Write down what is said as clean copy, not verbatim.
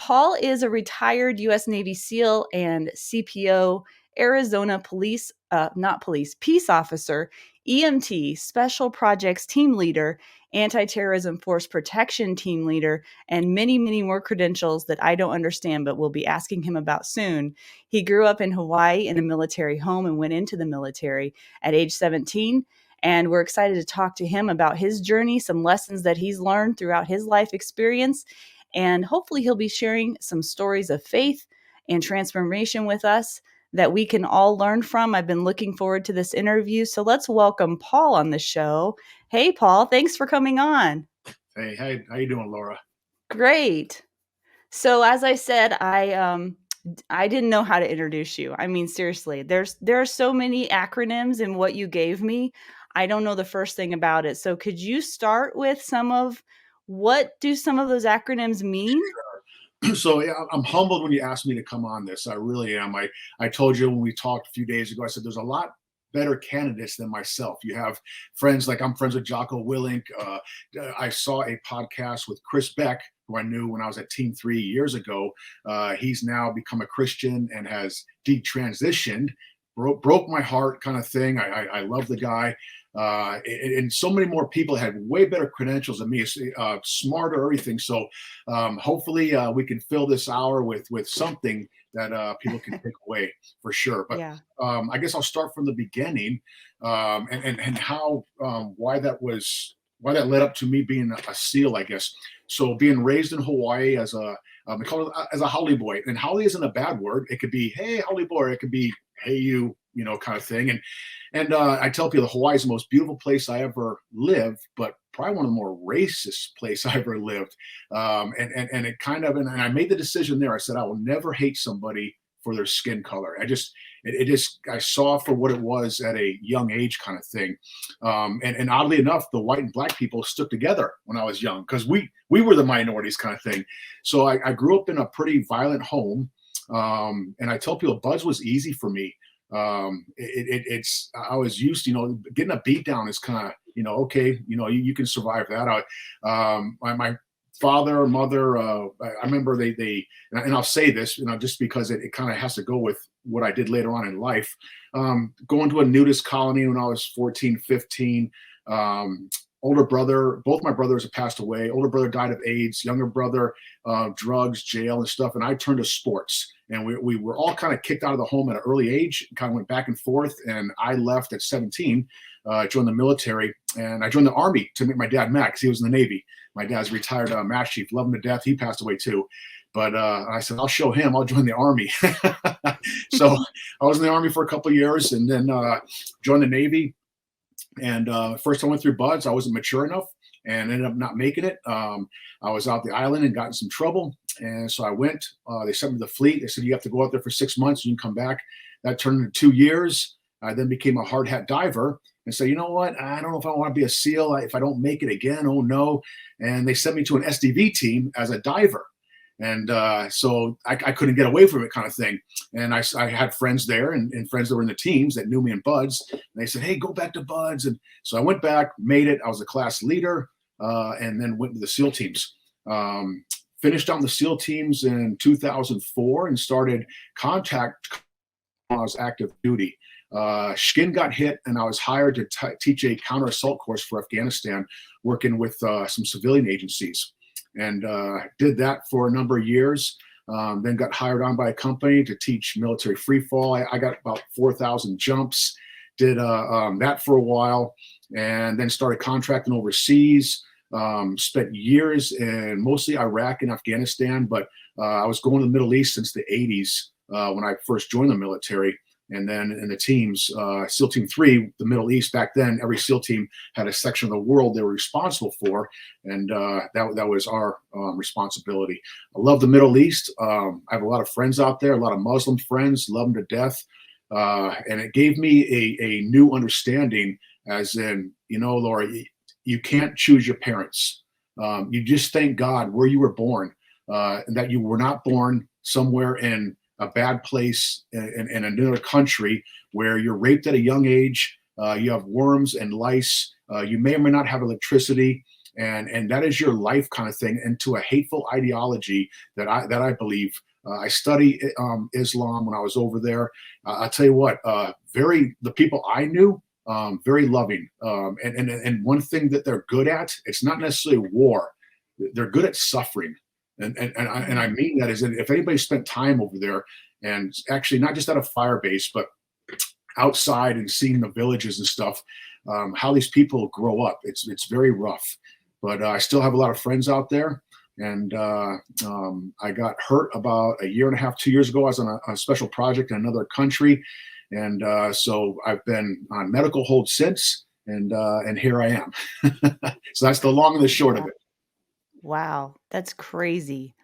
Paul is a retired U.S. Navy SEAL and CPO, Arizona peace officer, EMT, special projects team leader, anti-terrorism force protection team leader, and many, many more credentials that I don't understand, but we'll be asking him about soon. He grew up in Hawaii in a military home and went into the military at age 17. And we're excited to talk to him about his journey, some lessons that he's learned throughout his life experience. And hopefully he'll be sharing some stories of faith and transformation with us that we can all learn from. I've been looking forward to this interview. So let's welcome Paul on the show. Hey, Paul, thanks for coming on. Hey, how you doing, Laura? Great. So as I said, I didn't know how to introduce you. I mean, seriously, there are so many acronyms in what you gave me. I don't know the first thing about it. So could you start with what do some of those acronyms mean? So yeah, I'm humbled when you asked me to come on this. I really am. I told you when we talked a few days ago, I said there's a lot better candidates than myself. You have friends like I'm friends with Jocko Willink. I saw a podcast with Chris Beck, who I knew when I was at Team 3 years ago. He's now become a Christian and has detransitioned. Broke my heart kind of thing. I love the guy. And so many more people had way better credentials than me, smarter, everything. So hopefully we can fill this hour with something that people can take away for sure. But Yeah. I guess I'll start from the beginning and how why that led up to me being a SEAL, I guess. So being raised in Hawaii as a they call it as a haole boy, and haole isn't a bad word. It could be hey haole boy, it could be hey you kind of thing. And I tell people Hawaii is the most beautiful place I ever lived, but probably one of the more racist places I ever lived. And it kind of, and I made the decision there. I said, I will never hate somebody for their skin color. I saw for what it was at a young age kind of thing. And oddly enough, the white and black people stuck together when I was young because we were the minorities kind of thing. So I grew up in a pretty violent home. And I tell people Buds was easy for me. I was used to, getting a beat down is kind of, okay, you can survive that. My father or mother, I remember and I'll say this, just because it kind of has to go with what I did later on in life. Going to a nudist colony when I was 14, 15, older brother, both my brothers have passed away. Older brother died of AIDS, younger brother, drugs, jail and stuff. And I turned to sports. And we were all kind of kicked out of the home at an early age, kind of went back and forth. And I left at 17, joined the military, and I joined the Army to meet my dad, Max. He was in the Navy. My dad's retired Mass Chief, love him to death. He passed away too. But I said, I'll show him. I'll join the Army. So I was in the Army for a couple of years and then joined the Navy. And first I went through Buds. I wasn't mature enough and ended up not making it. I was out the island and got in some trouble. And so I went, they sent me to the fleet. They said, you have to go out there for 6 months. You can come back. That turned into 2 years. I then became a hard hat diver and said, you know what? I don't know if I want to be a SEAL. If I don't make it again, oh no. And they sent me to an SDV team as a diver. And so I couldn't get away from it kind of thing. And I had friends there and friends that were in the teams that knew me in Buds. And they said, hey, go back to Buds. And so I went back, made it. I was a class leader and then went to the SEAL teams. Finished on the SEAL teams in 2004 and started contact when I was active duty. Skin got hit and I was hired to teach a counter assault course for Afghanistan, working with some civilian agencies. And did that for a number of years. Then got hired on by a company to teach military free fall. I got about 4,000 jumps, did that for a while, and then started contracting overseas. Spent years in mostly Iraq and Afghanistan, but I was going to the Middle East since the 80s when I first joined the military. And then in the teams, SEAL Team 3, the Middle East, back then, every SEAL team had a section of the world they were responsible for. And that was our responsibility. I love the Middle East. I have a lot of friends out there, a lot of Muslim friends, love them to death. And it gave me a new understanding as in, Laura, you can't choose your parents. You just thank God where you were born, and that you were not born somewhere in a bad place in another country where you're raped at a young age. You have worms and lice. You may or may not have electricity. and that is your life kind of thing, into a hateful ideology that I believe. I study Islam when I was over there. I'll tell you what, the people I knew, very loving. And one thing that they're good at, it's not necessarily war. They're good at suffering. And I mean that, is that if anybody spent time over there, and actually not just at a fire base, but outside and seeing the villages and stuff, how these people grow up, it's very rough. But I still have a lot of friends out there. And I got hurt about a year and a half, 2 years ago. I was on a special project in another country, and so I've been on medical hold since, and here I am. So that's the long and the short of it. Wow, that's crazy.